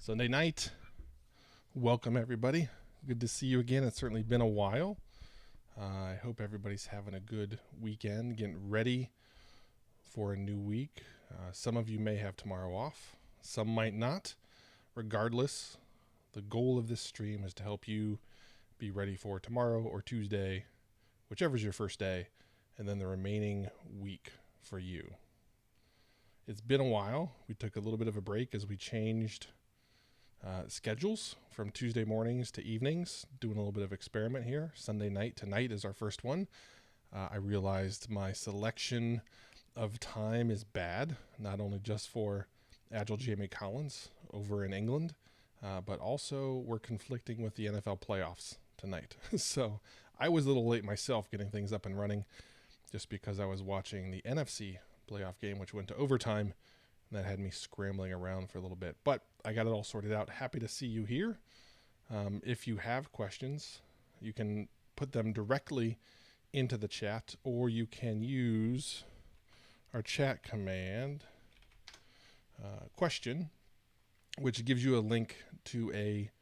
Sunday night. Welcome, everybody. Good to see you again. It's certainly been a while. I hope everybody's having a good weekend, getting ready for a new week. Some of you may have tomorrow off, some might not. Regardless, the goal of this stream is to help you be ready for tomorrow or Tuesday, whichever's your first day, and then the remaining week for you. It's been a while. We took a little bit of a break as we changed schedules from Tuesday mornings to evenings, doing a little bit of experiment here. Sunday night tonight is our first one. I realized my selection of time is bad, not only just for Agile Jamie Collins over in England, but also we're conflicting with the NFL playoffs tonight. So I was a little late myself getting things up and running just because I was watching the NFC playoff game, which went to overtime. And that had me scrambling around for a little bit, but I got it all sorted out. Happy to see you here. If you have questions, you can put them directly into the chat, or you can use our chat command, question, which gives you a link to a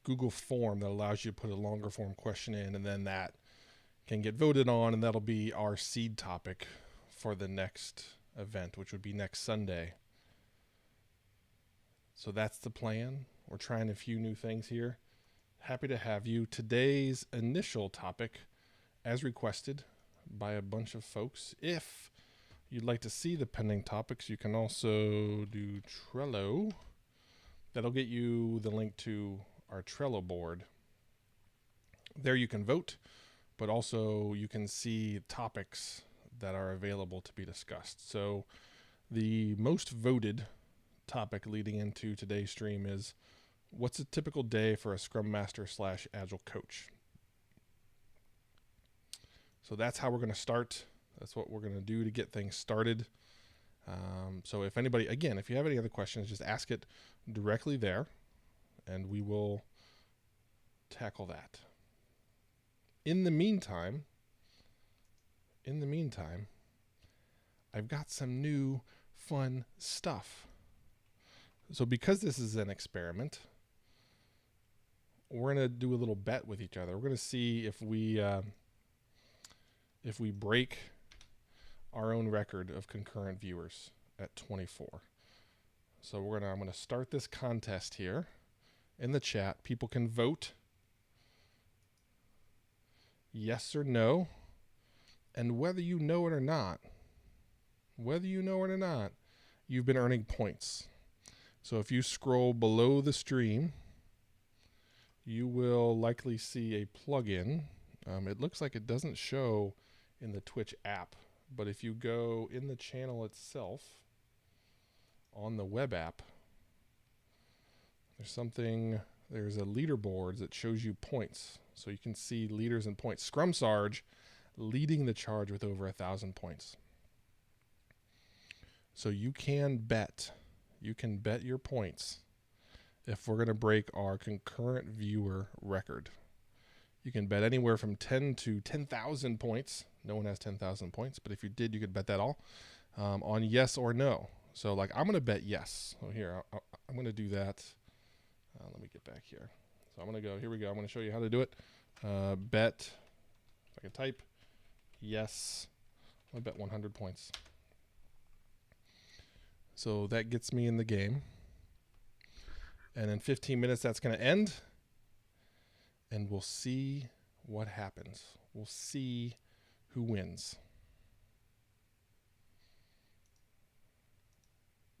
Google form that allows you to put a longer form question in, and then that can get voted on, and that'll be our seed topic for the next event, which would be next Sunday. So that's the plan. We're trying a few new things here. Happy to have you. Today's initial topic, as requested by a bunch of folks. If you'd like to see the pending topics, you can also do Trello. That'll get you the link to our Trello board. There you can vote, but also you can see topics that are available to be discussed. So the most voted topic leading into today's stream is, what's a typical day for a Scrum Master / Agile coach? So that's how we're going to start. That's what we're going to do to get things started. So if anybody, again, if you have any other questions, just ask it directly there and we will tackle that. In the meantime, I've got some new fun stuff. So because this is an experiment, we're going to do a little bet with each other. We're going to see if we break our own record of concurrent viewers at 24. So I'm going to start this contest here in the chat. People can vote yes or no. And whether you know it or not, you've been earning points. So if you scroll below the stream, you will likely see a plugin. It looks like it doesn't show in the Twitch app, but if you go in the channel itself, on the web app, there's a leaderboard that shows you points. So you can see leaders and points. Scrum Sarge leading the charge with over 1,000 points. So you can bet your points if we're going to break our concurrent viewer record. You can bet anywhere from 10 to 10,000 points. No one has 10,000 points, but if you did, you could bet that all on yes or no. So like I'm going to bet yes. So here, I'm going to do that. Let me get back here. So I'm going to go, here we go. I'm going to show you how to do it. Bet, if I can type, yes, I bet 100 points. So that gets me in the game. And in 15 minutes, that's going to end. And we'll see what happens. We'll see who wins.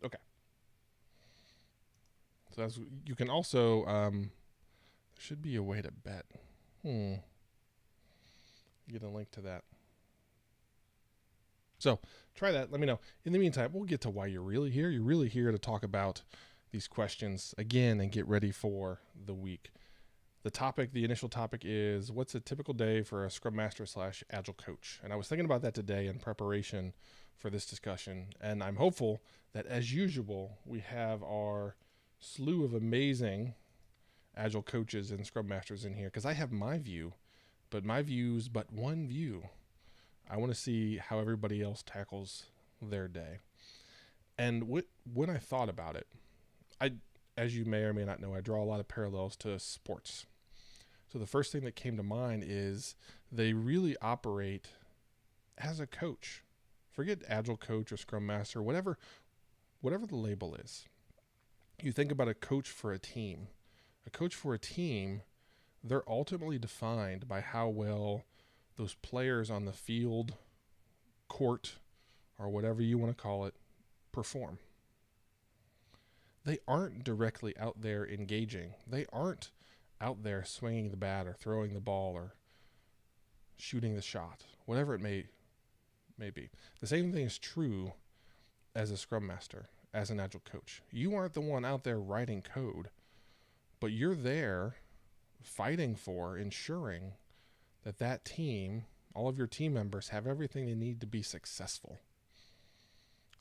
Okay. So you can also, there should be a way to bet. Get a link to that. So try that. Let me know. In the meantime, we'll get to why you're really here. You're really here to talk about these questions again and get ready for the week. The initial topic is, what's a typical day for a Scrum Master / Agile coach? And I was thinking about that today in preparation for this discussion. And I'm hopeful that, as usual, we have our slew of amazing Agile coaches and Scrum Masters in here, because I have my view, but my view's but one view. I want to see how everybody else tackles their day. And when I thought about it, as you may or may not know, I draw a lot of parallels to sports. So the first thing that came to mind is they really operate as a coach. Forget agile coach or scrum master, whatever the label is. You think about a coach for a team. A coach for a team, they're ultimately defined by how well those players on the field, court, or whatever you want to call it, perform. They aren't directly out there engaging. They aren't out there swinging the bat or throwing the ball or shooting the shot, whatever it may be. The same thing is true as a scrum master, as an agile coach. You aren't the one out there writing code, but you're there fighting for, ensuring that team, all of your team members, have everything they need to be successful.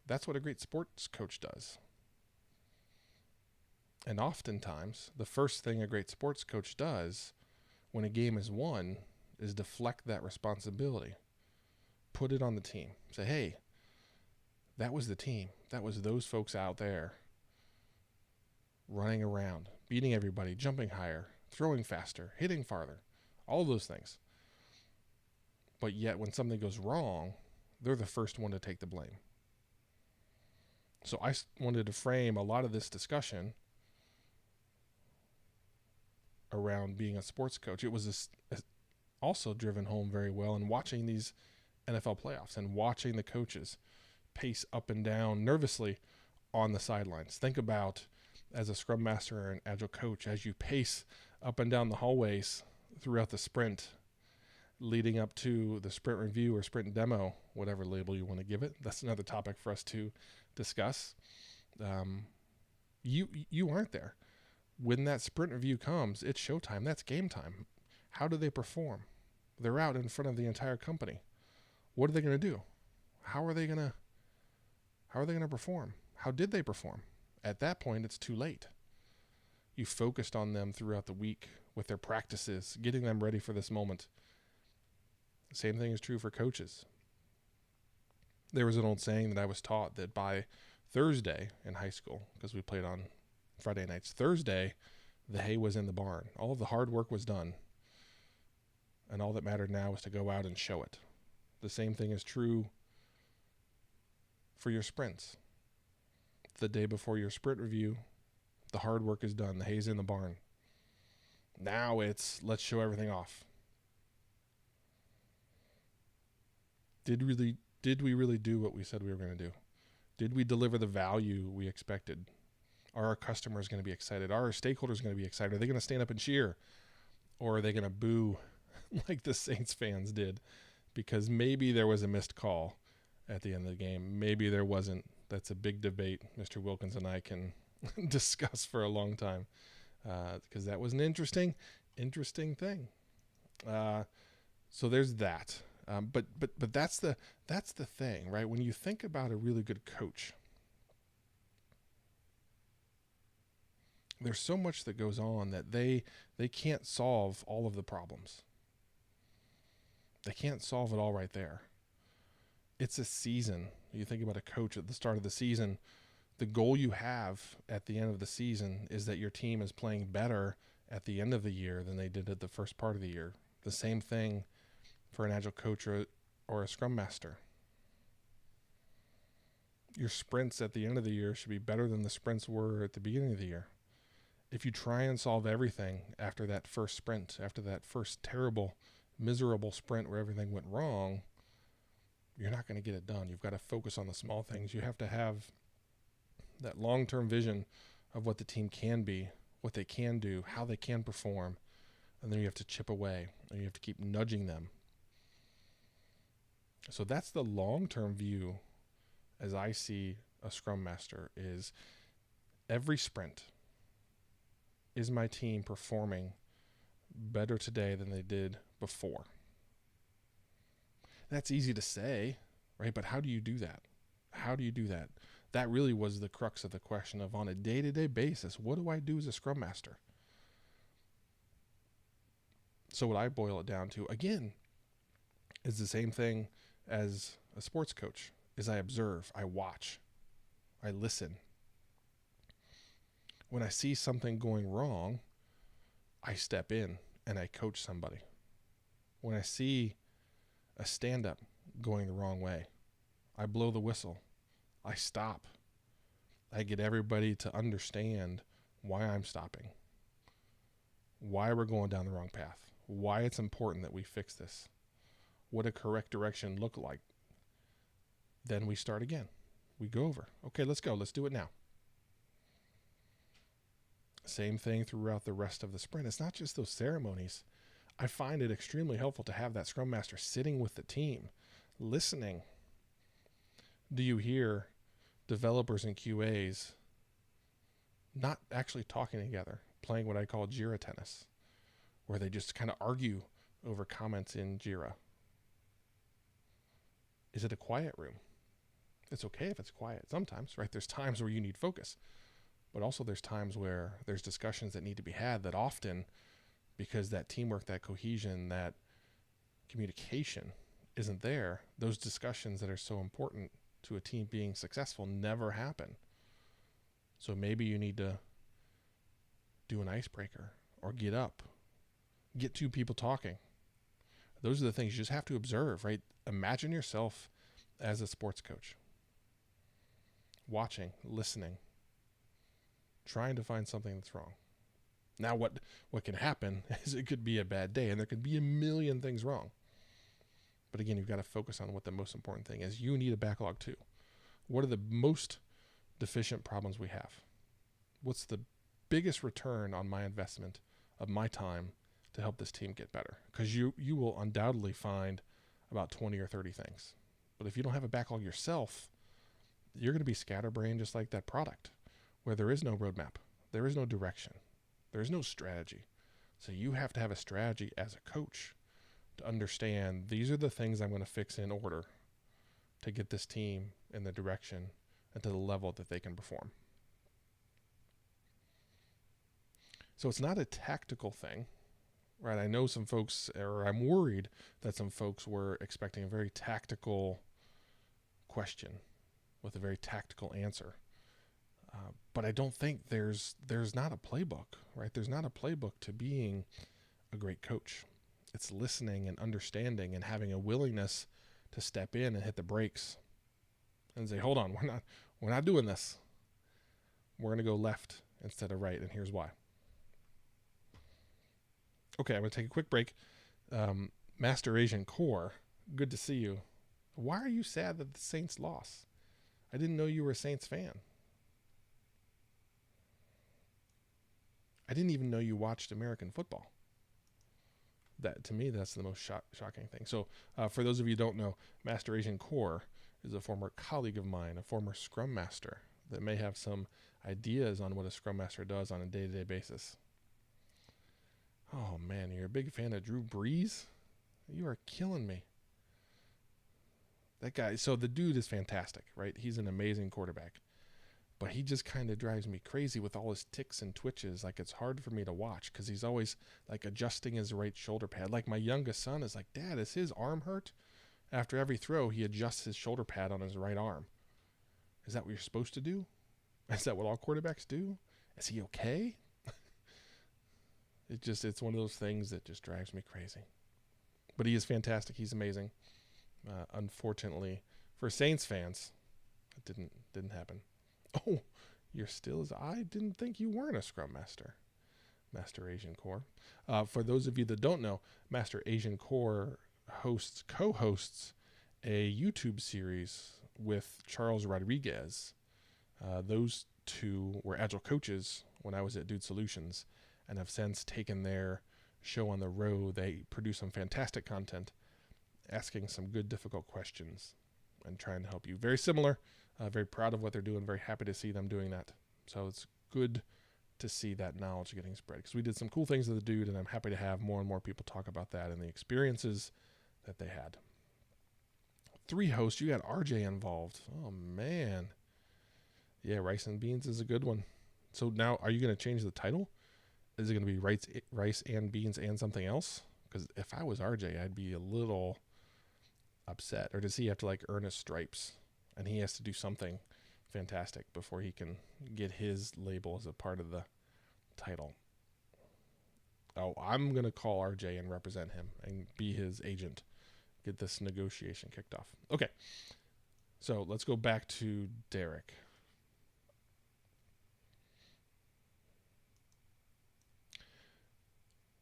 That's what a great sports coach does. And oftentimes, the first thing a great sports coach does when a game is won is deflect that responsibility. Put it on the team. Say, hey, that was the team. That was those folks out there running around, beating everybody, jumping higher, throwing faster, hitting farther, all of those things. But yet when something goes wrong, they're the first one to take the blame. So I wanted to frame a lot of this discussion around being a sports coach. It was also driven home very well in watching these NFL playoffs and watching the coaches pace up and down nervously on the sidelines. Think about, as a scrum master or an agile coach, as you pace up and down the hallways throughout the sprint, leading up to the sprint review or sprint demo, whatever label you want to give it. That's another topic for us to discuss. You aren't there. When that sprint review comes, it's showtime. That's game time. How do they perform? They're out in front of the entire company. What are they going to do? How are they going to perform? How did they perform? At that point, it's too late. You focused on them throughout the week with their practices, getting them ready for this moment. The same thing is true for coaches. There was an old saying that I was taught that by Thursday in high school, because we played on Friday nights, Thursday, the hay was in the barn. All of the hard work was done. And all that mattered now was to go out and show it. The same thing is true for your sprints. The day before your sprint review, the hard work is done. The hay's in the barn. Now it's, let's show everything off. Did we really do what we said we were going to do? Did we deliver the value we expected? Are our customers going to be excited? Are our stakeholders going to be excited? Are they going to stand up and cheer? Or are they going to boo like the Saints fans did? Because maybe there was a missed call at the end of the game. Maybe there wasn't. That's a big debate Mr. Wilkins and I can discuss for a long time, because that was an interesting thing. So there's that. But that's the thing, right? When you think about a really good coach, there's so much that goes on that they can't solve all of the problems. They can't solve it all right there. It's a season. You think about a coach at the start of the season, the goal you have at the end of the season is that your team is playing better at the end of the year than they did at the first part of the year. The same thing for an agile coach or a scrum master. Your sprints at the end of the year should be better than the sprints were at the beginning of the year. If you try and solve everything after that first sprint, after that first terrible, miserable sprint where everything went wrong, you're not going to get it done. You've got to focus on the small things. You have to have that long-term vision of what the team can be, what they can do, how they can perform, and then you have to chip away, and you have to keep nudging them. So that's the long-term view as I see a scrum master, is every sprint, is my team performing better today than they did before? That's easy to say, right? But how do you do that? How do you do that? That really was the crux of the question of, on a day-to-day basis, what do I do as a scrum master? So what I boil it down to, again, is the same thing as a sports coach, is I observe, I watch, I listen. When I see something going wrong, I step in and I coach somebody. When I see a stand-up going the wrong way, I blow the whistle. I stop. I get everybody to understand why I'm stopping, why we're going down the wrong path, why it's important that we fix this, what a correct direction look like. Then we start again. We go over. Okay, let's go. Let's do it now. Same thing throughout the rest of the sprint. It's not just those ceremonies. I find it extremely helpful to have that Scrum Master sitting with the team, listening. Do you hear developers and QAs not actually talking together, playing what I call Jira tennis, where they just kind of argue over comments in Jira? Is it a quiet room? It's okay if it's quiet sometimes, right? There's times where you need focus, but also there's times where there's discussions that need to be had that often, because that teamwork, that cohesion, that communication isn't there, those discussions that are so important to a team being successful never happen. So maybe you need to do an icebreaker or get up, get two people talking. Those are the things you just have to observe, right? Imagine yourself as a sports coach, watching, listening, trying to find something that's wrong. Now, what can happen is it could be a bad day and there could be a million things wrong. But again, you've got to focus on what the most important thing is. You need a backlog too. What are the most deficient problems we have? What's the biggest return on my investment of my time to help this team get better? Because you will undoubtedly find about 20 or 30 things. But if you don't have a backlog yourself, you're going to be scatterbrained just like that product, where there is no roadmap, there is no direction, there is no strategy. So you have to have a strategy as a coach to understand these are the things I'm going to fix in order to get this team in the direction and to the level that they can perform. So it's not a tactical thing, right? I know some folks, or I'm worried that some folks were expecting a very tactical question with a very tactical answer. But I don't think there's not a playbook, right? There's not a playbook to being a great coach. It's listening and understanding and having a willingness to step in and hit the brakes and say, hold on, we're not doing this. We're going to go left instead of right, and here's why. Okay, I'm going to take a quick break. Master Asian Core, good to see you. Why are you sad that the Saints lost? I didn't know you were a Saints fan. I didn't even know you watched American football. That, to me, that's the most shocking thing. So for those of you who don't know, Master Asian Core is a former colleague of mine, a former Scrum Master that may have some ideas on what a Scrum Master does on a day-to-day basis. Oh, man, you're a big fan of Drew Brees? You are killing me. That guy, so the dude is fantastic, right? He's an amazing quarterback. But he just kind of drives me crazy with all his ticks and twitches. Like, it's hard for me to watch because he's always, like, adjusting his right shoulder pad. Like, my youngest son is like, Dad, is his arm hurt? After every throw, he adjusts his shoulder pad on his right arm. Is that what you're supposed to do? Is that what all quarterbacks do? Is he okay? It's one of those things that just drives me crazy. But he is fantastic. He's amazing. Unfortunately, for Saints fans, it didn't happen. Oh, you're still as I didn't think you weren't a Scrum Master. Master Asian Core. For those of you that don't know, Master Asian Core co-hosts a YouTube series with Charles Rodriguez. Those two were agile coaches when I was at Dude Solutions and have since taken their show on the road. They produce some fantastic content, asking some good, difficult questions and trying to help you. Very similar. Very proud of what they're doing. Very happy to see them doing that. So it's good to see that knowledge getting spread, because we did some cool things with the Dude, and I'm happy to have more and more people talk about that and the experiences that they had. 3 hosts. You got RJ involved. Oh, man. Yeah, Rice and Beans is a good one. So now, are you going to change the title? Is it going to be Rice and Beans and something else? Because if I was RJ, I'd be a little upset. Or does he have to, like, earn his stripes? And he has to do something fantastic before he can get his label as a part of the title. Oh, I'm going to call RJ and represent him and be his agent. Get this negotiation kicked off. Okay. So let's go back to Derek.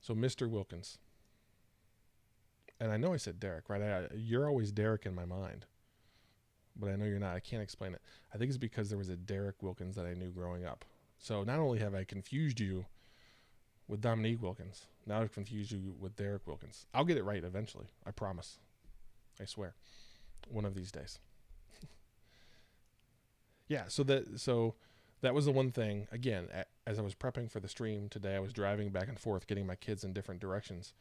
So Mr. Wilkins. And I know I said Derek, right? You're always Derek in my mind. But I know you're not. I can't explain it. I think it's because there was a Derek Wilkins that I knew growing up. So not only have I confused you with Dominique Wilkins, now I've confused you with Derek Wilkins. I'll get it right eventually. I promise. I swear. One of these days. Yeah, so that was the one thing. Again, as I was prepping for the stream today, I was driving back and forth, getting my kids in different directions,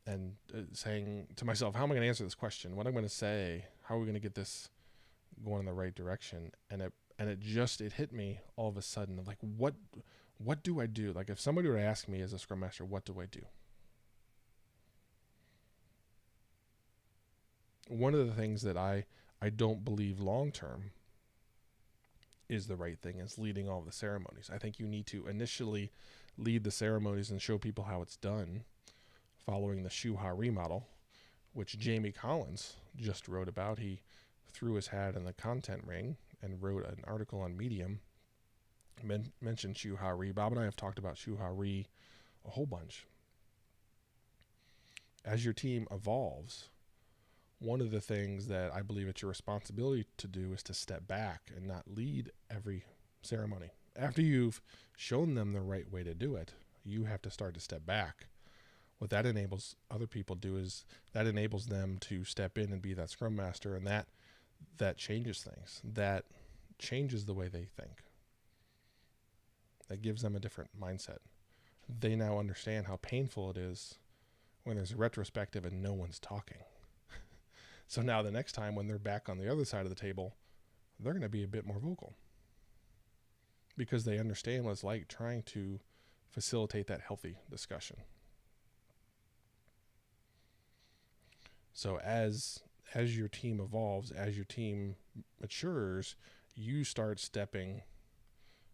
and saying to myself, how am I going to answer this question? What am I going to say? How are we going to get this going in the right direction? And it hit me all of a sudden, like, what do I do? Like, if somebody were to ask me as a Scrum Master, what do I do? One of the things that I don't believe long term is the right thing is leading all the ceremonies. I think you need to initially lead the ceremonies and show people how it's done, following the Shu-Ha-Ri model, which Jamie Collins just wrote about. He threw his hat in the content ring and wrote an article on Medium, mentioned Shu-Ha-Ri. Bob and I have talked about Shu-Ha-Ri a whole bunch. As your team evolves, one of the things that I believe it's your responsibility to do is to step back and not lead every ceremony. After you've shown them the right way to do it, you have to start to step back. What that enables other people to do is that enables them to step in and be that Scrum Master, and that changes things. That changes the way they think. That gives them a different mindset. They now understand how painful it is when there's a retrospective and no one's talking. So now the next time when they're back on the other side of the table, they're going to be a bit more vocal because they understand what it's like trying to facilitate that healthy discussion. So as your team evolves, as your team matures, you start stepping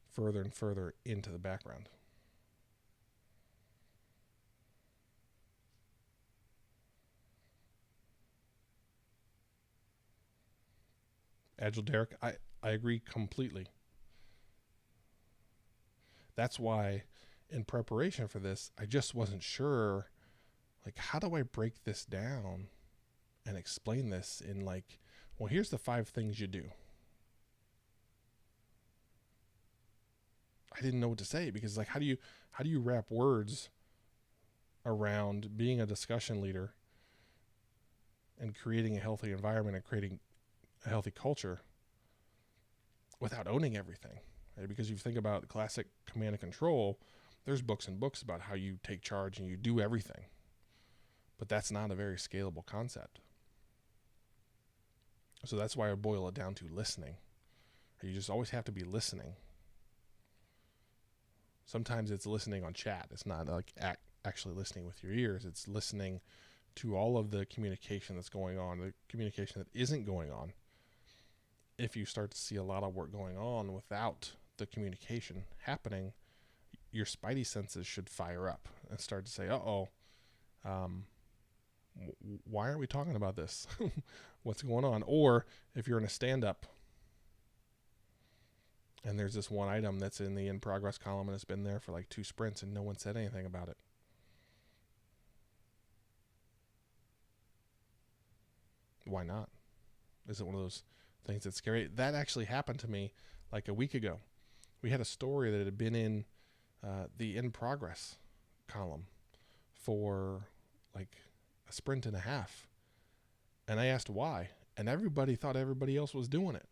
further and further into the background. Agile Derek, I agree completely. That's why in preparation for this, I just wasn't sure, like, how do I break this down and explain this in, like, well, here's the 5 things you do. I didn't know what to say because, like, how do you wrap words around being a discussion leader and creating a healthy environment and creating a healthy culture without owning everything, right? Because you think about classic command and control, there's books and books about how you take charge and you do everything, but that's not a very scalable concept. So that's why I boil it down to listening. You just always have to be listening. Sometimes it's listening on chat. It's not like actually listening with your ears. It's listening to all of the communication that's going on, the communication that isn't going on. If you start to see a lot of work going on without the communication happening, your spidey senses should fire up and start to say, why aren't we talking about this? What's going on? Or if you're in a stand-up and there's this one item that's in the in progress column and it's been there for like 2 sprints and no one said anything about it. Why not? Is it one of those things that's scary? That actually happened to me like a week ago. We had a story that had been in the in progress column for like a sprint and a half. And I asked why, and everybody thought everybody else was doing it.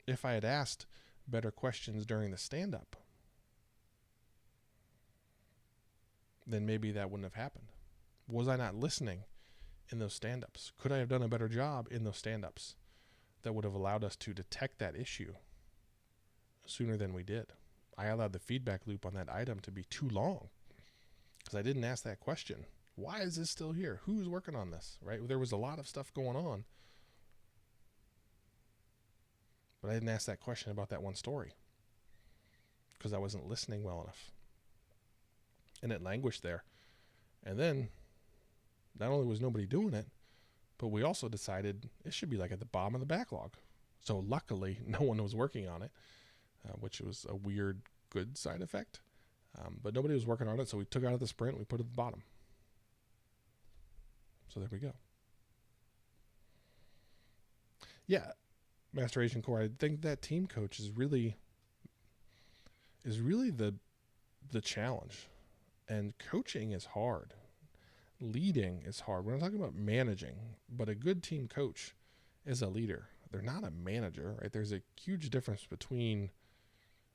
If I had asked better questions during the stand-up, then maybe that wouldn't have happened. Was I not listening in those stand-ups? Could I have done a better job in those stand-ups that would have allowed us to detect that issue sooner than we did? I allowed the feedback loop on that item to be too long because I didn't ask that question. Why is this still here? Who's working on this, right? There was a lot of stuff going on, But I didn't ask that question about that one story because I wasn't listening well enough. And it languished there. And then not only was nobody doing it, but we also decided it should be like at the bottom of the backlog. So luckily, no one was working on it, which was a weird, good side effect. But nobody was working on it, so we took it out of the sprint and we put it at the bottom. So there we go. Yeah, Masturbation Core, I think that team coach is really the challenge. And coaching is hard. Leading is hard. We're not talking about managing, but a good team coach is a leader. They're not a manager, right? There's a huge difference between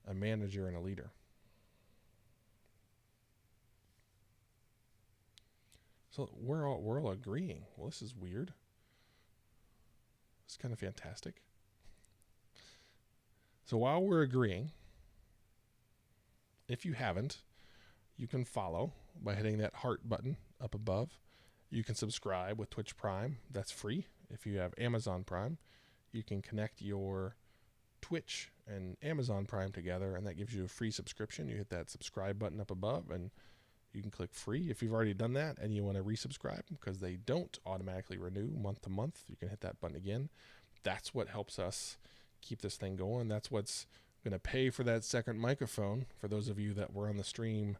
a manager and a leader. So we're all agreeing. Well, this is weird. It's kind of fantastic. So while we're agreeing, if you haven't, you can follow by hitting that heart button up above. You can subscribe with Twitch Prime. That's free. If you have Amazon Prime, you can connect your Twitch and Amazon Prime together, and that gives you a free subscription. You hit that subscribe button up above, and you can click free. If you've already done that and you want to resubscribe, because they don't automatically renew month to month, you can hit that button again. That's what helps us keep this thing going. That's what's going to pay for that second microphone for those of you that were on the stream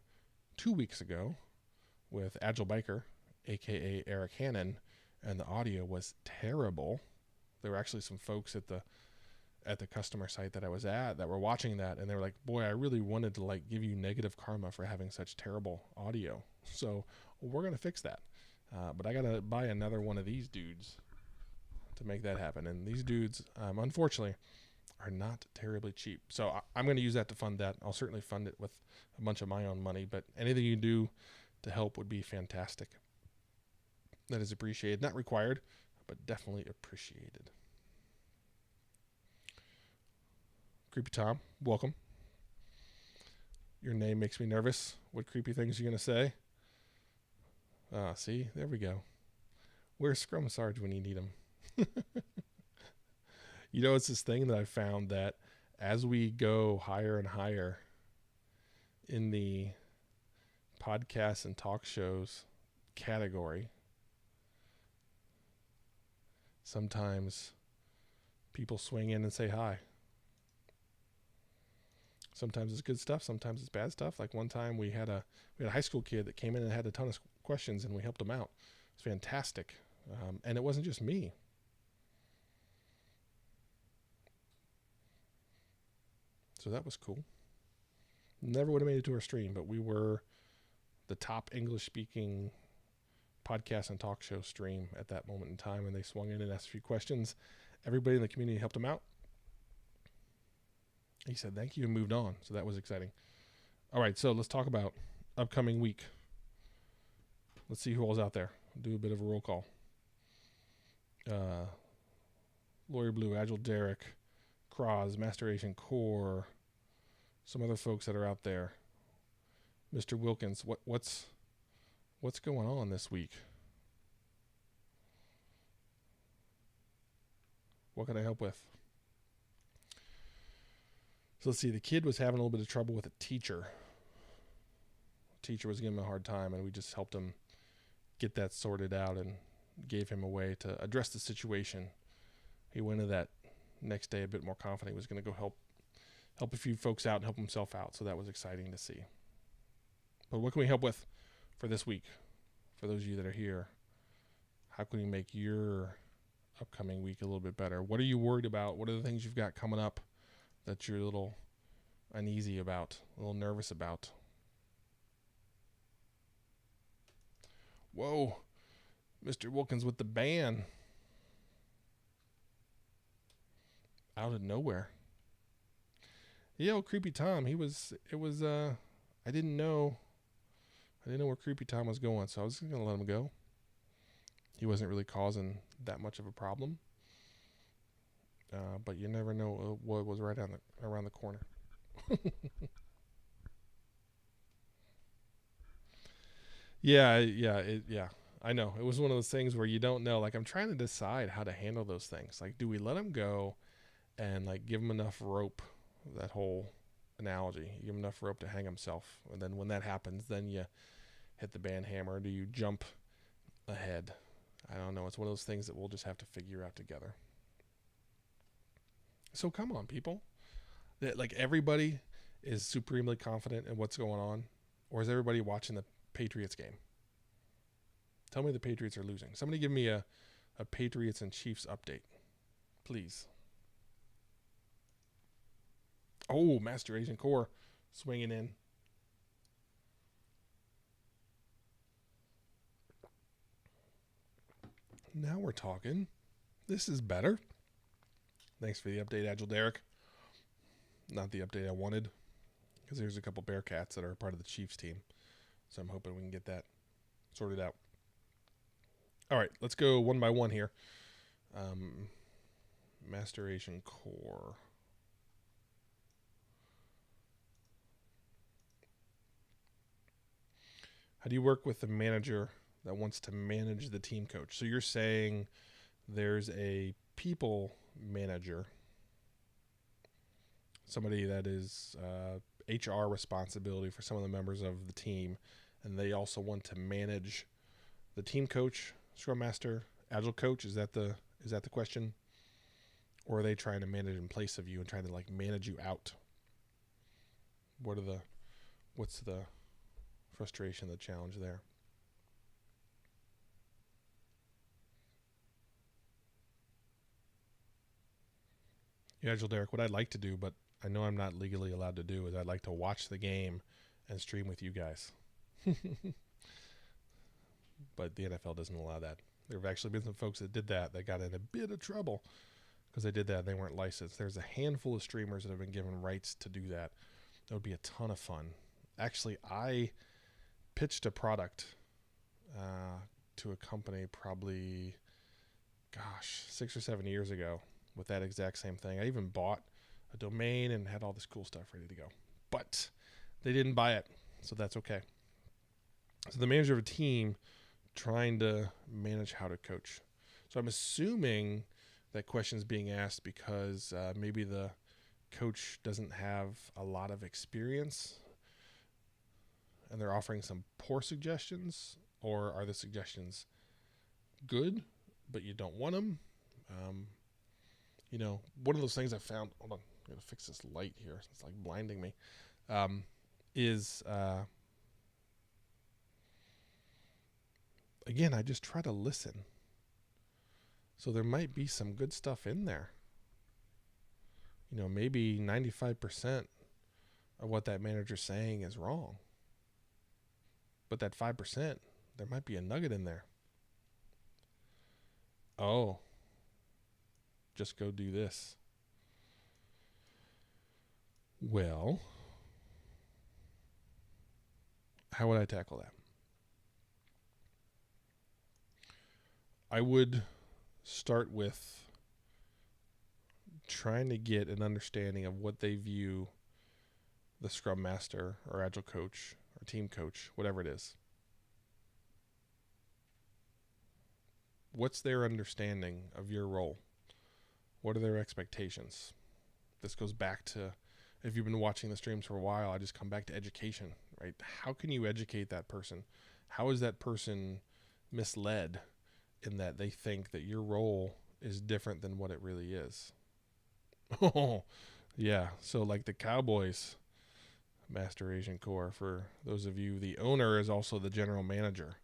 2 weeks ago with Agile Biker, aka Eric Hannon, and the audio was terrible. There were actually some folks at the customer site that I was at that were watching that, and they were like, boy, I really wanted to like give you negative karma for having such terrible audio. So we're going to fix that. But I got to buy another one of these dudes to make that happen. And these dudes, unfortunately, are not terribly cheap. So I'm going to use that to fund that. I'll certainly fund it with a bunch of my own money, but anything you do to help would be fantastic. That is appreciated. Not required, but definitely appreciated. Creepy Tom, welcome. Your name makes me nervous. What creepy things are you going to say? See, there we go. Where's Scrum Sarge when you need him? You know, it's this thing that I found that as we go higher and higher in the podcasts and talk shows category, sometimes people swing in and say hi. Sometimes it's good stuff. Sometimes it's bad stuff. Like one time we had a high school kid that came in and had a ton of questions, and we helped him out. It's fantastic. And it wasn't just me. So that was cool. Never would have made it to our stream, but we were the top English-speaking podcast and talk show stream at that moment in time, and they swung in and asked a few questions. Everybody in the community helped him out. He said thank you and moved on, so that was exciting. All right, so let's talk about upcoming week. Let's see who all's out there. Do a bit of a roll call. Lawyer Blue, Agile Derek, Kraz, Masturbation Core, some other folks that are out there. Mr. Wilkins, what's going on this week? What can I help with? So let's see, the kid was having a little bit of trouble with a teacher. The teacher was giving him a hard time, and we just helped him get that sorted out and gave him a way to address the situation. He went into that next day a bit more confident. He was going to go help a few folks out and help himself out, so that was exciting to see. But what can we help with for this week? For those of you that are here, how can we make your upcoming week a little bit better? What are you worried about? What are the things you've got coming up that you're a little uneasy about, a little nervous about? Whoa, Mr. Wilkins with the ban. Out of nowhere. Yo, Creepy Tom, I didn't know where Creepy Tom was going, so I was going to let him go. He wasn't really causing that much of a problem. But you never know what was right around the corner. Yeah, I know. It was one of those things where you don't know. Like, I'm trying to decide how to handle those things. Like, do we let him go and like give him enough rope, that whole analogy. You give him enough rope to hang himself. And then when that happens, then you hit the band hammer. Do you jump ahead? I don't know. It's one of those things that we'll just have to figure out together. So come on, people. Like everybody is supremely confident in what's going on, or is everybody watching the Patriots game? Tell me the Patriots are losing. Somebody give me a Patriots and Chiefs update, please. Oh, Master Agent Core swinging in. Now we're talking. This is better. Thanks for the update, Agile Derek. Not the update I wanted, because there's a couple Bearcats that are part of the Chiefs team. So I'm hoping we can get that sorted out. All right, let's go one by one here. Master Agent Core. How do you work with the manager that wants to manage the team coach? So you're saying there's a people manager, somebody that is HR responsibility for some of the members of the team, and they also want to manage the team coach, Scrum Master, Agile coach. Is that the question? Or are they trying to manage in place of you and trying to like manage you out? What's the frustration, the challenge there? Yeah, Agile Derek, what I'd like to do, but I know I'm not legally allowed to do, is I'd like to watch the game and stream with you guys. But the NFL doesn't allow that. There have actually been some folks that did that got in a bit of trouble because they did that and they weren't licensed. There's a handful of streamers that have been given rights to do that. That would be a ton of fun. Actually, I pitched a product to a company probably, 6 or 7 years ago with that exact same thing. I even bought a domain and had all this cool stuff ready to go. But they didn't buy it, so that's okay. So the manager of a team trying to manage how to coach. So I'm assuming that question is being asked because maybe the coach doesn't have a lot of experience and they're offering some poor suggestions, or are the suggestions good, but you don't want them? One of those things I found, hold on, I'm going to fix this light here. It's like blinding me, again, I just try to listen. So there might be some good stuff in there. Maybe 95% of what that manager's saying is wrong. But that 5%, there might be a nugget in there. Oh, just go do this. Well, how would I tackle that? I would start with trying to get an understanding of what they view the Scrum Master or Agile coach or team coach, whatever it is. What's their understanding of your role? What are their expectations? This goes back to, if you've been watching the streams for a while, I just come back to education, right? How can you educate that person? How is that person misled in that they think that your role is different than what it really is? Oh, yeah. So like the Cowboys, Master Agent Core, for those of you, the owner is also the general manager,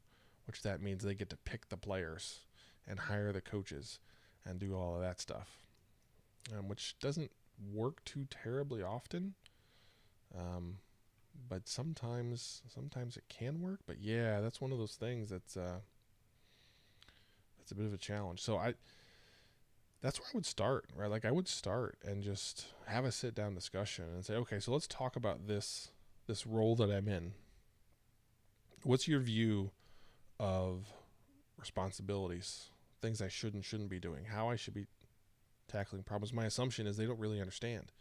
which that means they get to pick the players and hire the coaches and do all of that stuff, which doesn't work too terribly often. But sometimes it can work. But yeah, that's one of those things that's a bit of a challenge. So that's where I would start, right? Like I would start and just have a sit down discussion and say, okay, so let's talk about this role that I'm in. What's your view of responsibilities, things I should and shouldn't be doing, how I should be tackling problems? My assumption is they don't really understand.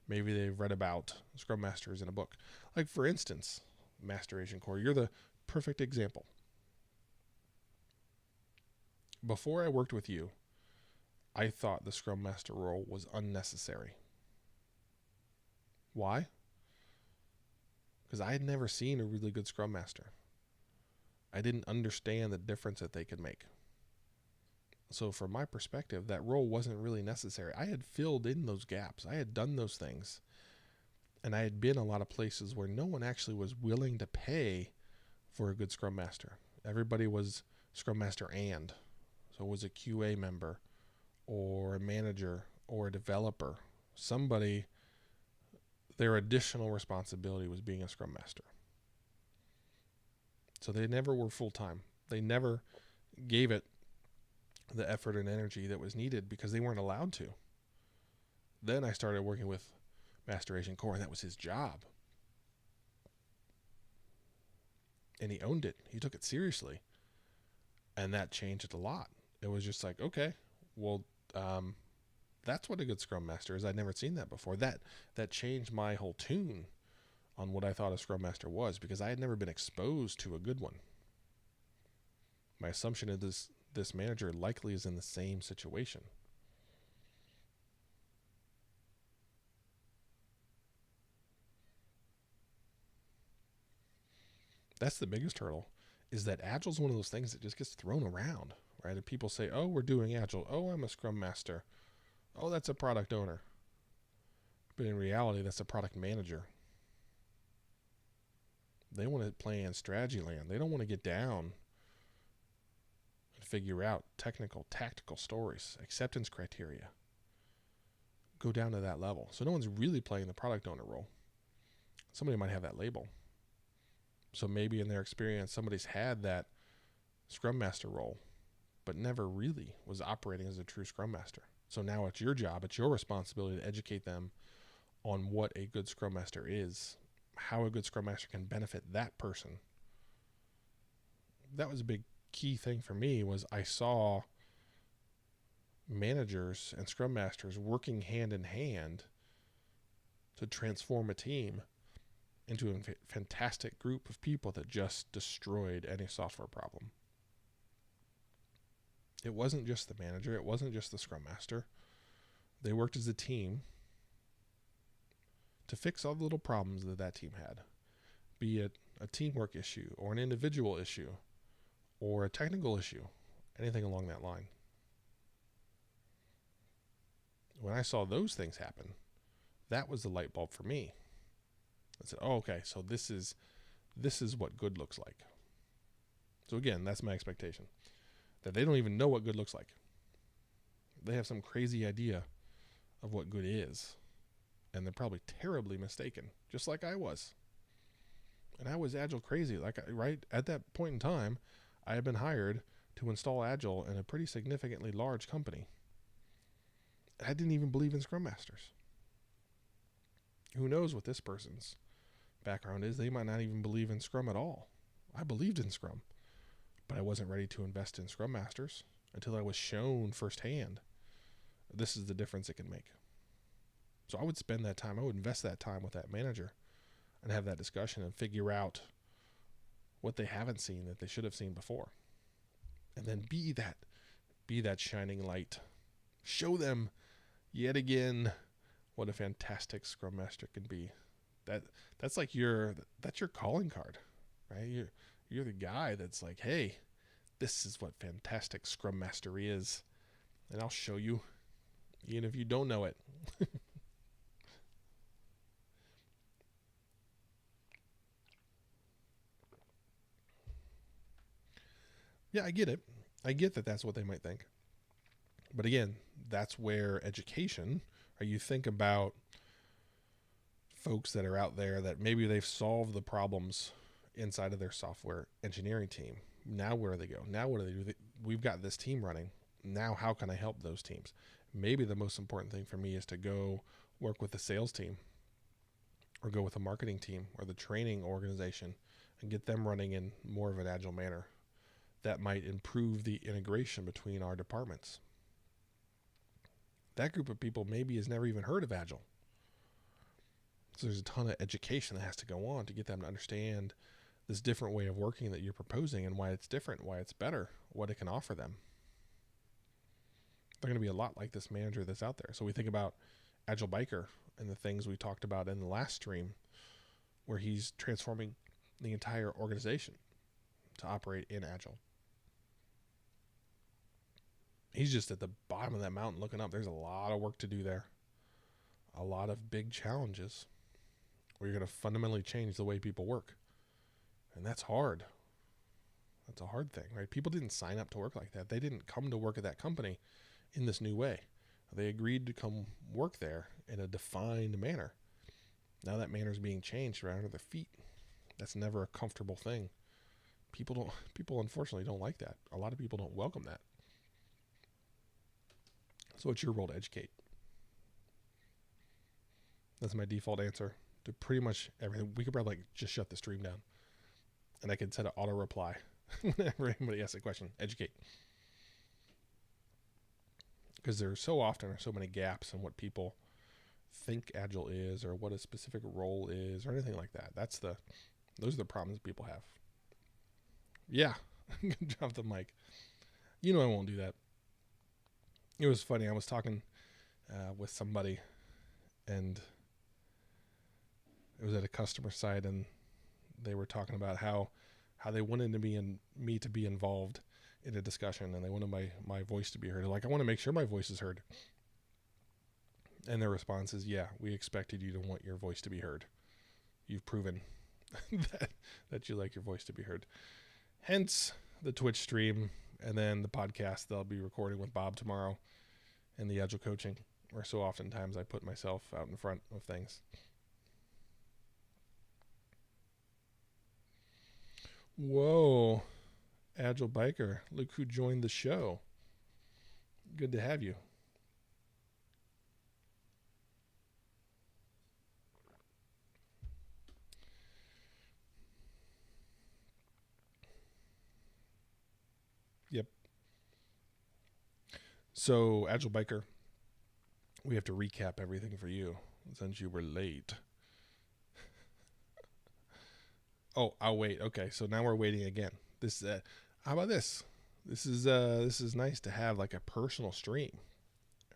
Maybe they've read about Scrum Masters in a book. Like for instance, Master Agent Core, you're the perfect example. Before I worked with you, I thought the Scrum Master role was unnecessary. Why? Because I had never seen a really good Scrum Master. I didn't understand the difference that they could make. So from my perspective, that role wasn't really necessary. I had filled in those gaps. I had done those things. And I had been a lot of places where no one actually was willing to pay for a good Scrum Master. Everybody was Scrum Master so it was a QA member or a manager or a developer. Somebody, their additional responsibility was being a Scrum Master. So they never were full-time. They never gave it the effort and energy that was needed because they weren't allowed to. Then I started working with Master Agent Core, and that was his job. And he owned it. He took it seriously. And that changed it a lot. It was just like, okay, well, that's what a good Scrum Master is. I'd never seen that before. That changed my whole tune on what I thought a Scrum Master was, because I had never been exposed to a good one. My assumption is this manager likely is in the same situation. That's the biggest hurdle, is that Agile is one of those things that just gets thrown around, right? And people say, oh, we're doing Agile. Oh, I'm a Scrum Master. Oh, that's a product owner. But in reality, that's a product manager. They want to play in strategy land. They don't want to get down and figure out technical, tactical stories, acceptance criteria. Go down to that level. So no one's really playing the product owner role. Somebody might have that label. So maybe in their experience, somebody's had that Scrum Master role, but never really was operating as a true Scrum Master. So now it's your job, it's your responsibility to educate them on what a good Scrum Master is, how a good Scrum Master can benefit that person. That was a big key thing for me, was I saw managers and Scrum Masters working hand in hand to transform a team into a fantastic group of people that just destroyed any software problem. It wasn't just the manager. It wasn't just the Scrum Master. They worked as a team to fix all the little problems that team had, be it a teamwork issue or an individual issue or a technical issue, anything along that line. When I saw those things happen, that was the light bulb for me. I said, oh, okay, so this is what good looks like. So again, that's my expectation, that they don't even know what good looks like. They have some crazy idea of what good is, and they're probably terribly mistaken, just like I was. And I was Agile crazy. Right at that point in time, I had been hired to install Agile in a pretty significantly large company. I didn't even believe in Scrum Masters. Who knows what this person's background is? They might not even believe in Scrum at all. I believed in Scrum, but I wasn't ready to invest in Scrum Masters until I was shown firsthand this is the difference it can make. So I would spend that time, I would invest that time with that manager and have that discussion and figure out what they haven't seen that they should have seen before. And then be that shining light. Show them yet again what a fantastic Scrum Master can be. That's your calling card, right? You're the guy that's like, hey, this is what fantastic Scrum Mastery is, and I'll show you, even if you don't know it. Yeah, I get it. I get that that's what they might think. But again, that's where education, or you think about folks that are out there that maybe they've solved the problems inside of their software engineering team. Now where do they go? Now what do they do? We've got this team running. Now how can I help those teams? Maybe the most important thing for me is to go work with the sales team, or go with the marketing team or the training organization and get them running in more of an agile manner. That might improve the integration between our departments. That group of people maybe has never even heard of Agile. So there's a ton of education that has to go on to get them to understand this different way of working that you're proposing and why it's different, why it's better, what it can offer them. they're going to be a lot like this manager that's out there. So we think about Agile Biker and the things we talked about in the last stream, where he's transforming the entire organization to operate in Agile. He's just at the bottom of that mountain looking up. There's a lot of work to do there. A lot of big challenges where you're going to fundamentally change the way people work. And that's hard. That's a hard thing, right? People didn't sign up to work like that. They didn't come to work at that company in this new way. They agreed to come work there in a defined manner. Now that manner is being changed right under their feet. That's never a comfortable thing. People unfortunately don't like that. A lot of people don't welcome that. So it's your role to educate. That's my default answer to pretty much everything. We could probably just shut the stream down, and I could set an auto reply whenever anybody asks a question. Educate. Because there so often are so many gaps in what people think Agile is, or what a specific role is, or anything like that. Those are the problems people have. Yeah, drop the mic. I won't do that. It was funny. I was talking with somebody, and it was at a customer site, and they were talking about how they wanted me to be involved in a discussion, and they wanted my voice to be heard. Like, I want to make sure my voice is heard. And their response is, yeah, we expected you to want your voice to be heard. You've proven that you like your voice to be heard. Hence the Twitch stream, and then the podcast they'll be recording with Bob tomorrow, and the Agile coaching, where so oftentimes I put myself out in front of things. Whoa, Agile Biker, look who joined the show. Good to have you. Yep. So, Agile Biker, we have to recap everything for you since you were late. Oh, I'll wait. Okay, so now we're waiting again. This, how about this? This is nice to have like a personal stream,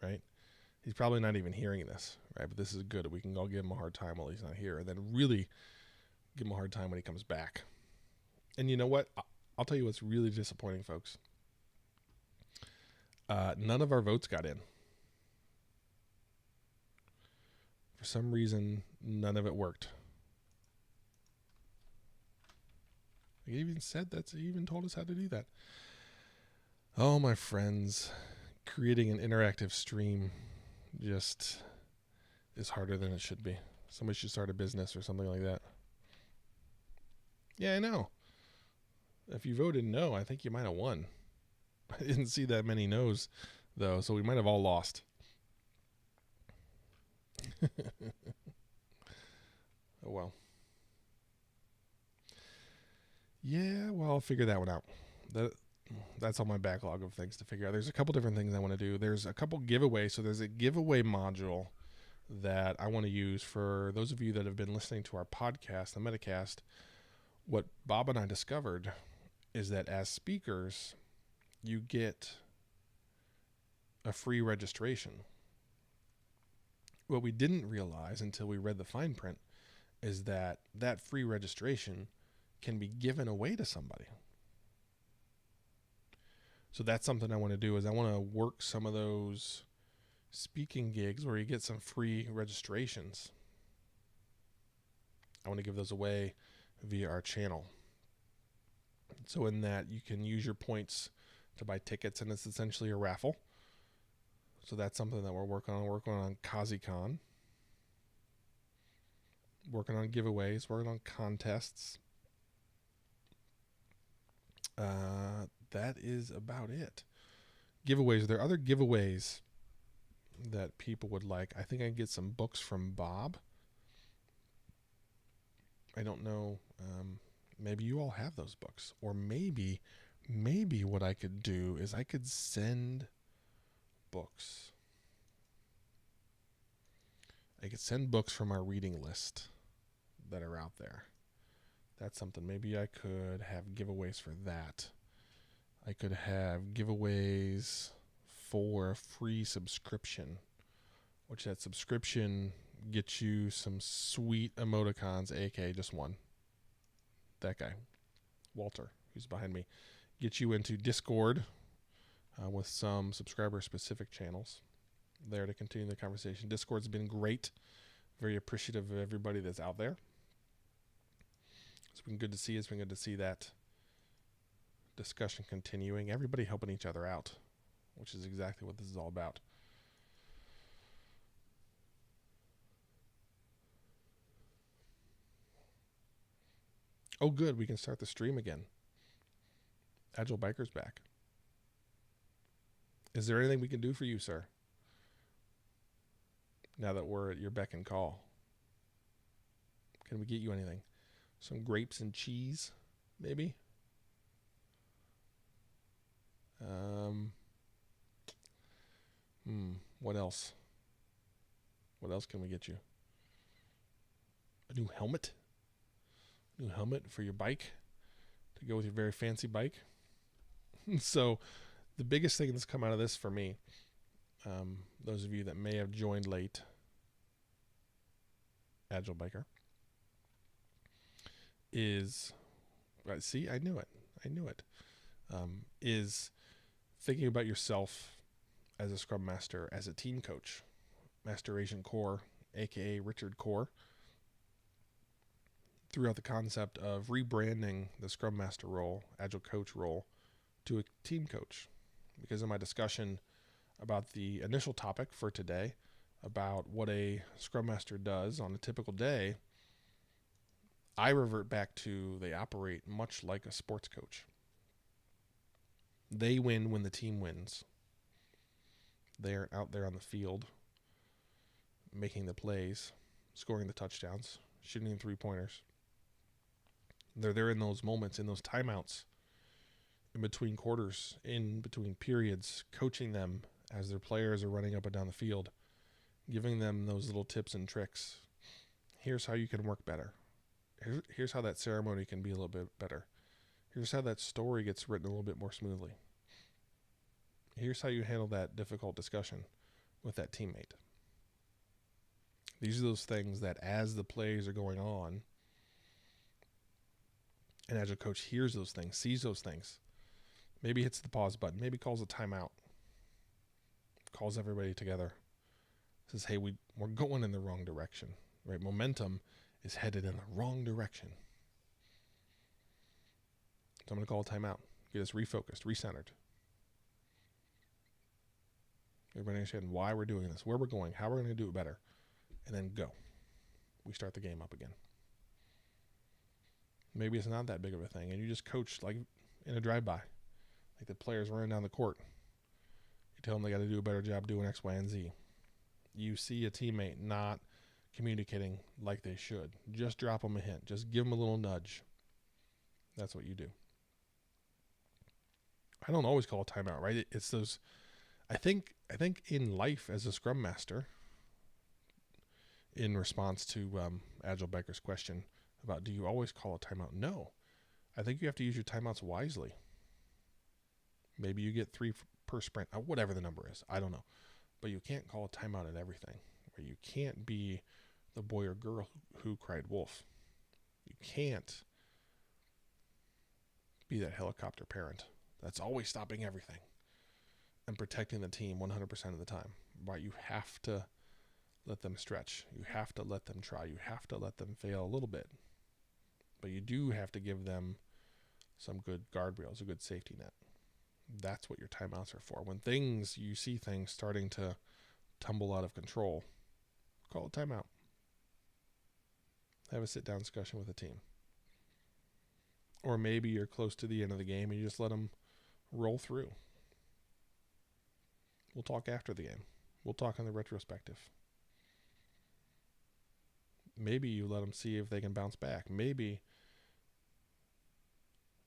right? He's probably not even hearing this, right? But this is good. We can all give him a hard time while he's not here, and then really give him a hard time when he comes back. And you know what? I'll tell you what's really disappointing, folks. None of our votes got in. For some reason, none of it worked. He even told us how to do that. Oh, my friends, creating an interactive stream just is harder than it should be. Somebody should start a business or something like that. Yeah, I know. If you voted no, I think you might have won. I didn't see that many no's, though, so we might have all lost. Oh, well. Yeah, well, I'll figure that one out. That's on my backlog of things to figure out. There's a couple different things I want to do. There's a couple giveaways. So there's a giveaway module that I want to use for those of you that have been listening to our podcast, the Metacast. What Bob and I discovered is that as speakers, you get a free registration. What we didn't realize until we read the fine print is that that free registration can be given away to somebody. So that's something I want to do, is I want to work some of those speaking gigs where you get some free registrations. I want to give those away via our channel. So in that, you can use your points to buy tickets, and it's essentially a raffle. So that's something that we're working on KaziCon. Working on giveaways, working on contests. That is about it. Giveaways. There are other giveaways that people would like. I think I can get some books from Bob. I don't know. Maybe you all have those books. Or maybe what I could do is I could send books. I could send books from our reading list that are out there. That's something. Maybe I could have giveaways for that. I could have giveaways for a free subscription, which that subscription gets you some sweet emoticons, aka just one. That guy, Walter, who's behind me, gets you into Discord with some subscriber-specific channels there to continue the conversation. Discord's been great. Very appreciative of everybody that's out there. It's been good to see. It's been good to see that discussion continuing. Everybody helping each other out, which is exactly what this is all about. Oh, good. We can start the stream again. Agile Biker's back. Is there anything we can do for you, sir? Now that we're at your beck and call. Can we get you anything? Some grapes and cheese, maybe? What else? What else can we get you? A new helmet? New helmet for your bike to go with your very fancy bike. So the biggest thing that's come out of this for me, those of you that may have joined late, Agile Biker, is, see, I knew it, is thinking about yourself as a Scrum Master, as a team coach. Master Agent Core, aka Richard Core, threw out the concept of rebranding the Scrum Master role, Agile Coach role, to a team coach. Because in my discussion about the initial topic for today, about what a Scrum Master does on a typical day, I revert back to they operate much like a sports coach. They win when the team wins. They're out there on the field making the plays, scoring the touchdowns, shooting the three-pointers. They're there in those moments, in those timeouts, in between quarters, in between periods, coaching them as their players are running up and down the field, giving them those little tips and tricks. Here's how you can work better. Here's how that ceremony can be a little bit better. Here's how that story gets written a little bit more smoothly. Here's how you handle that difficult discussion with that teammate. These are those things that as the plays are going on, an Agile coach hears those things, sees those things, maybe hits the pause button, maybe calls a timeout, calls everybody together, says, hey, we're going in the wrong direction, right? Momentum is headed in the wrong direction. So I'm going to call a timeout, get us refocused, recentered. Everybody understand why we're doing this, where we're going, how we're going to do it better, and then go. We start the game up again. Maybe it's not that big of a thing, and you just coach like in a drive-by, like the players running down the court. You tell them they got to do a better job doing X, Y, and Z. You see a teammate not communicating like they should. Just drop them a hint. Just give them a little nudge. That's what you do. I don't always call a timeout, right? It's those. I think in life as a Scrum Master, in response to Agile Biker's question about do you always call a timeout? No. I think you have to use your timeouts wisely. Maybe you get 3 per sprint, whatever the number is. I don't know. But you can't call a timeout at everything. Or you can't be the boy or girl who cried wolf. You can't be that helicopter parent that's always stopping everything and protecting the team 100% of the time. Right? You have to let them stretch. You have to let them try. You have to let them fail a little bit. But you do have to give them some good guardrails, a good safety net. That's what your timeouts are for. When you see things starting to tumble out of control, call a timeout. Have a sit-down discussion with the team. Or maybe you're close to the end of the game and you just let them roll through. We'll talk after the game. We'll talk in the retrospective. Maybe you let them see if they can bounce back. Maybe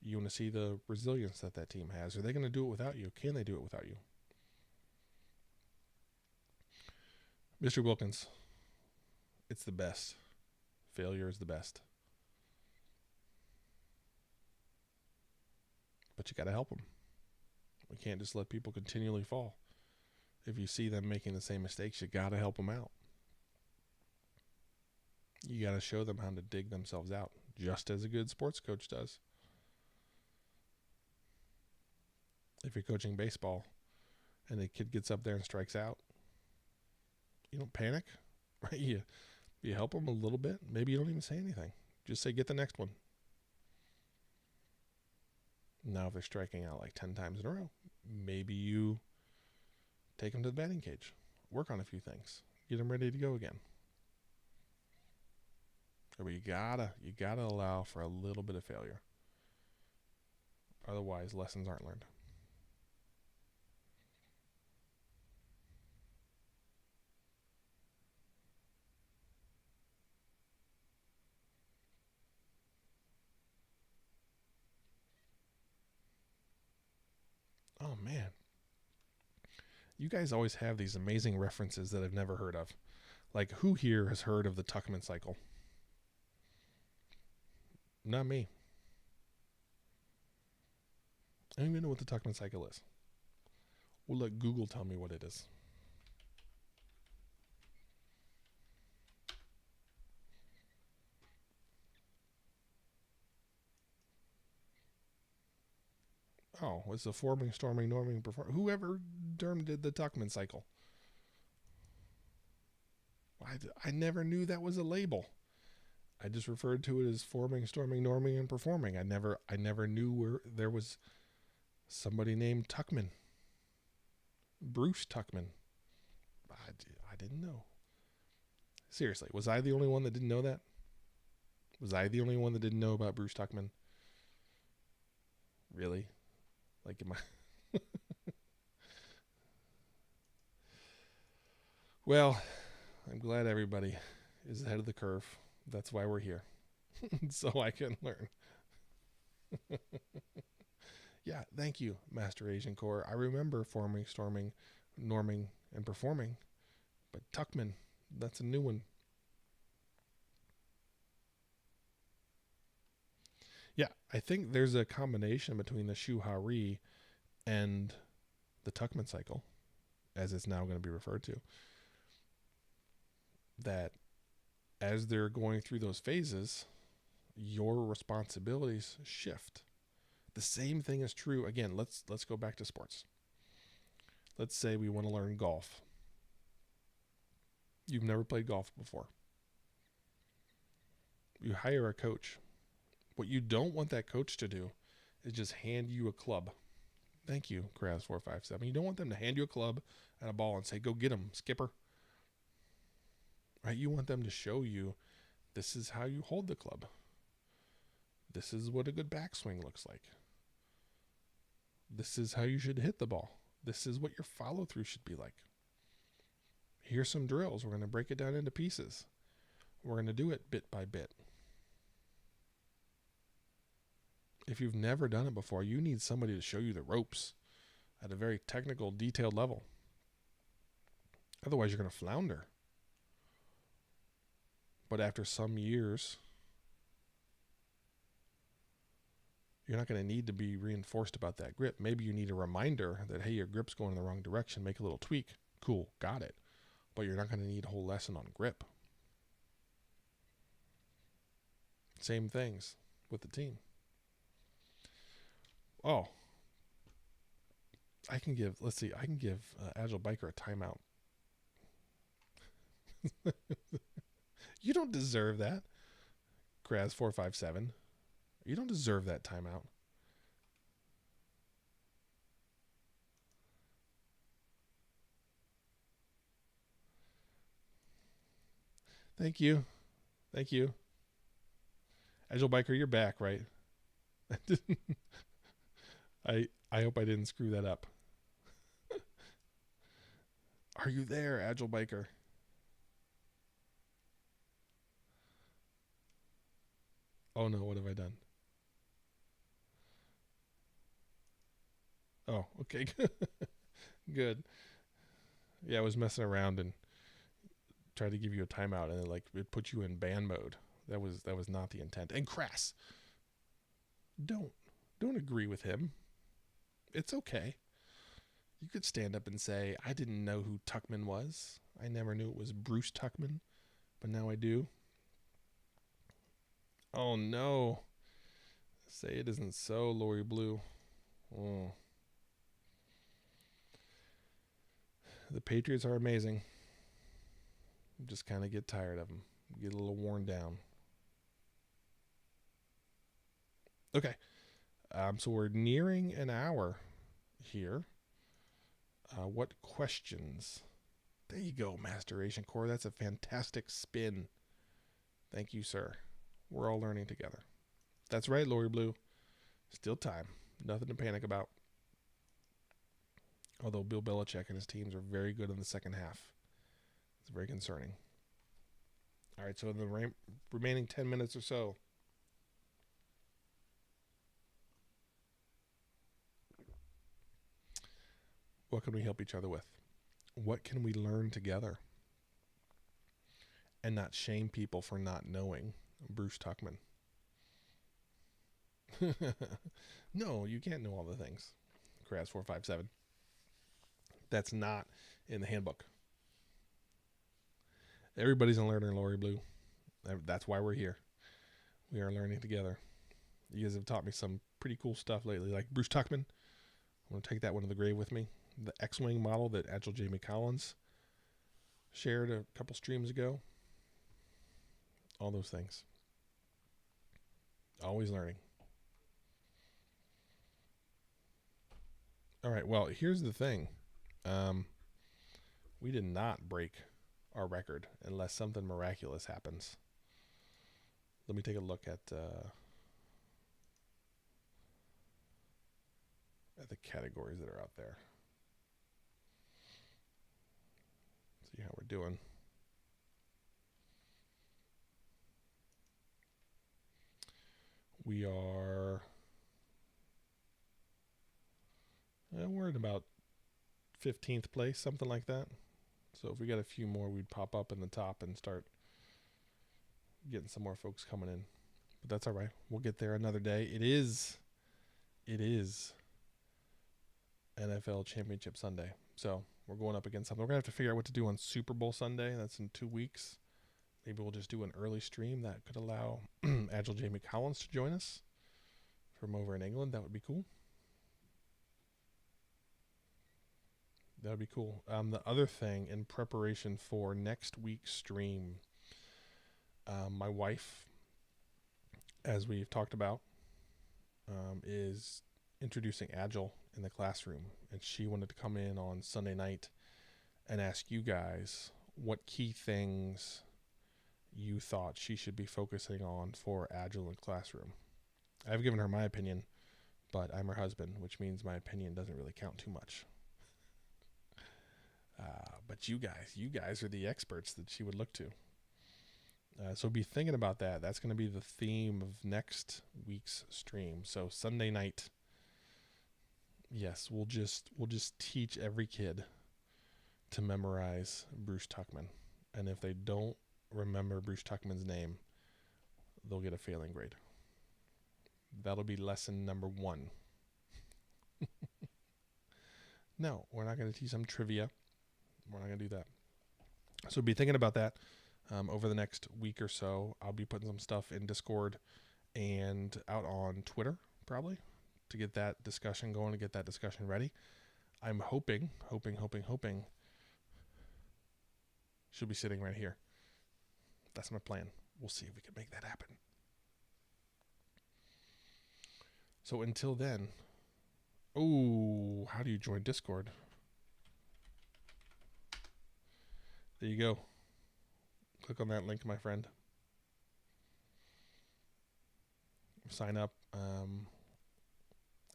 you want to see the resilience that team has. Are they going to do it without you? Can they do it without you? Mr. Wilkins, it's the best. Failure is the best. But you got to help them. We can't just let people continually fall. If you see them making the same mistakes, you got to help them out. You got to show them how to dig themselves out, just as a good sports coach does. If you're coaching baseball and the kid gets up there and strikes out, you don't panic, right? You help them a little bit. Maybe you don't even say anything. Just say, get the next one. Now, if they're striking out like 10 times in a row, maybe you take them to the batting cage, work on a few things, get them ready to go again. But you gotta allow for a little bit of failure. Otherwise, lessons aren't learned. Oh man, you guys always have these amazing references that I've never heard of. Like, who here has heard of the Tuckman cycle? Not me. I don't even know what the Tuckman cycle is. We'll let Google tell me what it is. Oh, it's the forming, storming, norming, performing. Whoever termed it the Tuckman cycle. I never knew that was a label. I just referred to it as forming, storming, norming, and performing. I never knew where there was somebody named Tuckman. Bruce Tuckman. I didn't know. Seriously, was I the only one that didn't know that? Was I the only one that didn't know about Bruce Tuckman? Really? Like, am I? Well, I'm glad everybody is ahead of the curve. That's why we're here. So I can learn. Yeah, thank you, Master Asian Core. I remember forming, storming, norming, and performing. But Tuckman, that's a new one. Yeah, I think there's a combination between the Shu Ha Ri and the Tuckman cycle, as it's now going to be referred to, that as they're going through those phases, your responsibilities shift. The same thing is true. Again, let's go back to sports. Let's say we want to learn golf. You've never played golf before. You hire a coach. What you don't want that coach to do is just hand you a club. Thank you, Kraz457. You don't want them to hand you a club and a ball and say, go get them, skipper. Right? You want them to show you, this is how you hold the club. This is what a good backswing looks like. This is how you should hit the ball. This is what your follow through should be like. Here's some drills. We're going to break it down into pieces. We're going to do it bit by bit. If you've never done it before, you need somebody to show you the ropes at a very technical, detailed level. Otherwise, you're going to flounder. But after some years, you're not going to need to be reinforced about that grip. Maybe you need a reminder that, hey, your grip's going in the wrong direction. Make a little tweak. Cool, got it. But you're not going to need a whole lesson on grip. Same things with the team. Oh, I can give Agile Biker a timeout. You don't deserve that, Kraz457. You don't deserve that timeout. Thank you. Thank you. Agile Biker, you're back, right? I hope I didn't screw that up. Are you there, Agile Biker? Oh no, what have I done? Oh, okay. Good. Yeah, I was messing around and tried to give you a timeout, and it put you in ban mode. That was not the intent. And Crass, don't agree with him. It's okay. You could stand up and say, I didn't know who Tuckman was. I never knew it was Bruce Tuckman, but now I do. Oh no. Say it isn't so, Lori Blue. Oh. The Patriots are amazing. Just kind of get tired of them. Get a little worn down. Okay. So we're nearing an hour here. What questions? There you go, Masteration Core. That's a fantastic spin. Thank you, sir. We're all learning together. That's right, Lori Blue. Still time. Nothing to panic about. Although Bill Belichick and his teams are very good in the second half. It's very concerning. All right, so in the remaining 10 minutes or so, what can we help each other with? What can we learn together? And not shame people for not knowing Bruce Tuckman. No, you can't know all the things. Kraz 457. That's not in the handbook. Everybody's a learner, Lori Blue. That's why we're here. We are learning together. You guys have taught me some pretty cool stuff lately, like Bruce Tuckman. I'm going to take that one to the grave with me. The X-Wing model that Agile Jamie Collins shared a couple streams ago. All those things. Always learning. All right, well, here's the thing. We did not break our record unless something miraculous happens. Let me take a look at the categories that are out there. See how we're doing. We're at about 15th place, something like that. So if we got a few more, we'd pop up in the top and start getting some more folks coming in. But that's all right. We'll get there another day. It is NFL Championship Sunday. So we're going up against something. We're going to have to figure out what to do on Super Bowl Sunday. That's in 2 weeks. Maybe we'll just do an early stream that could allow Agile Jamie Collins to join us from over in England. That would be cool. That would be cool. The other thing, in preparation for next week's stream, my wife, as we've talked about, is introducing Agile in the classroom. And she wanted to come in on Sunday night and ask you guys what key things you thought she should be focusing on for Agile in classroom. I've given her my opinion, but I'm her husband, which means my opinion doesn't really count too much. But you guys are the experts that she would look to. So be thinking about that. That's going to be the theme of next week's stream. So Sunday night, yes, we'll just teach every kid to memorize Bruce Tuckman. And if they don't remember Bruce Tuckman's name, they'll get a failing grade. That'll be lesson number 1. No, we're not going to teach them trivia. We're not going to do that. So be thinking about that over the next week or so. I'll be putting some stuff in Discord and out on Twitter probably to get that discussion going, to get that discussion ready. I'm hoping she'll be sitting right here. That's my plan. We'll see if we can make that happen. So until then, how do you join Discord? There you go. Click on that link, my friend. Sign up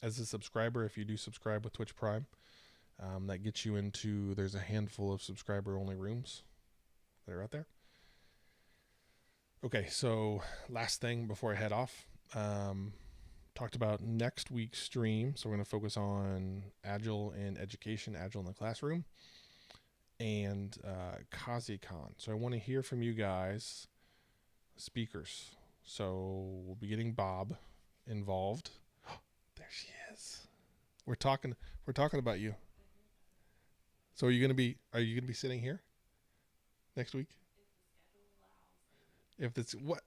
as a subscriber if you do subscribe with Twitch Prime. That gets you into, there's a handful of subscriber-only rooms that are out there. Okay, so last thing before I head off. Talked about next week's stream. So we're going to focus on Agile in education, Agile in the classroom, and KaziCon. So I want to hear from you guys, speakers. So we'll be getting Bob involved. There she is. We're talking about you. So are you gonna be sitting here next week? If it's what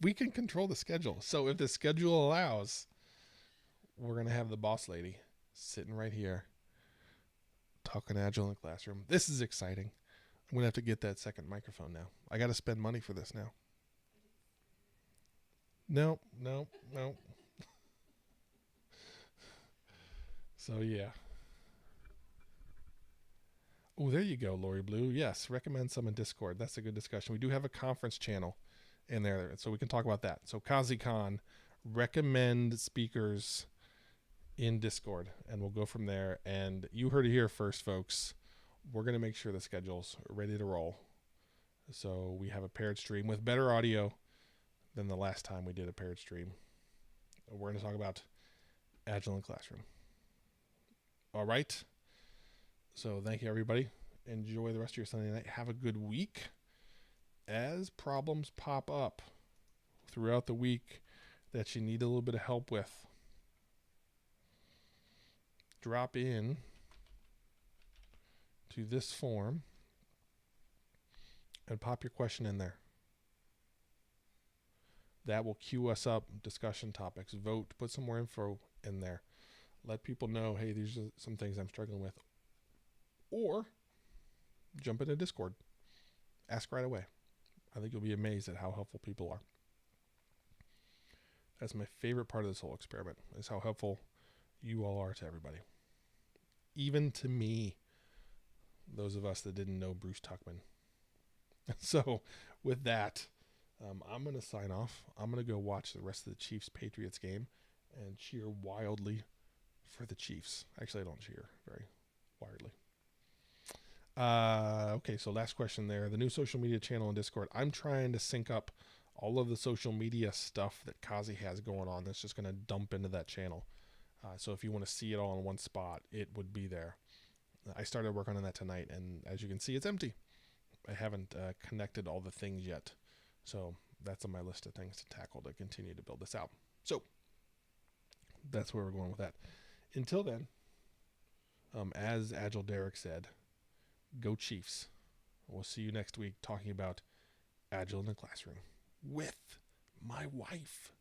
we can control the schedule. So if the schedule allows, we're gonna have the boss lady sitting right here talking Agile in the classroom. This is exciting. I'm gonna have to get that second microphone now. I got to spend money for this now. No. So yeah. Oh, there you go, Lori Blue. Yes, recommend some in Discord. That's a good discussion. We do have a conference channel in there, so we can talk about that. So KaziCon, recommend speakers in Discord, and we'll go from there. And you heard it here first, folks. We're going to make sure the schedule's ready to roll. So we have a paired stream with better audio than the last time we did a paired stream. We're going to talk about Agile in Classroom. All right. So thank you, everybody. Enjoy the rest of your Sunday night. Have a good week. As problems pop up throughout the week that you need a little bit of help with, drop in to this form and pop your question in there. That will queue us up discussion topics. Vote, put some more info in there. Let people know, hey, these are some things I'm struggling with. Or jump into Discord. Ask right away. I think you'll be amazed at how helpful people are. That's my favorite part of this whole experiment, is how helpful you all are to everybody. Even to me, those of us that didn't know Bruce Tuckman. So with that, I'm going to sign off. I'm going to go watch the rest of the Chiefs-Patriots game and cheer wildly for the Chiefs. Actually, I don't cheer very wildly. Okay, so last question there. The new social media channel in Discord. I'm trying to sync up all of the social media stuff that Kazi has going on that's just going to dump into that channel. So if you want to see it all in one spot, it would be there. I started working on that tonight, and as you can see, it's empty. I haven't connected all the things yet. So that's on my list of things to tackle to continue to build this out. So that's where we're going with that. Until then, as Agile Derek said, go Chiefs. We'll see you next week talking about Agile in the Classroom with my wife.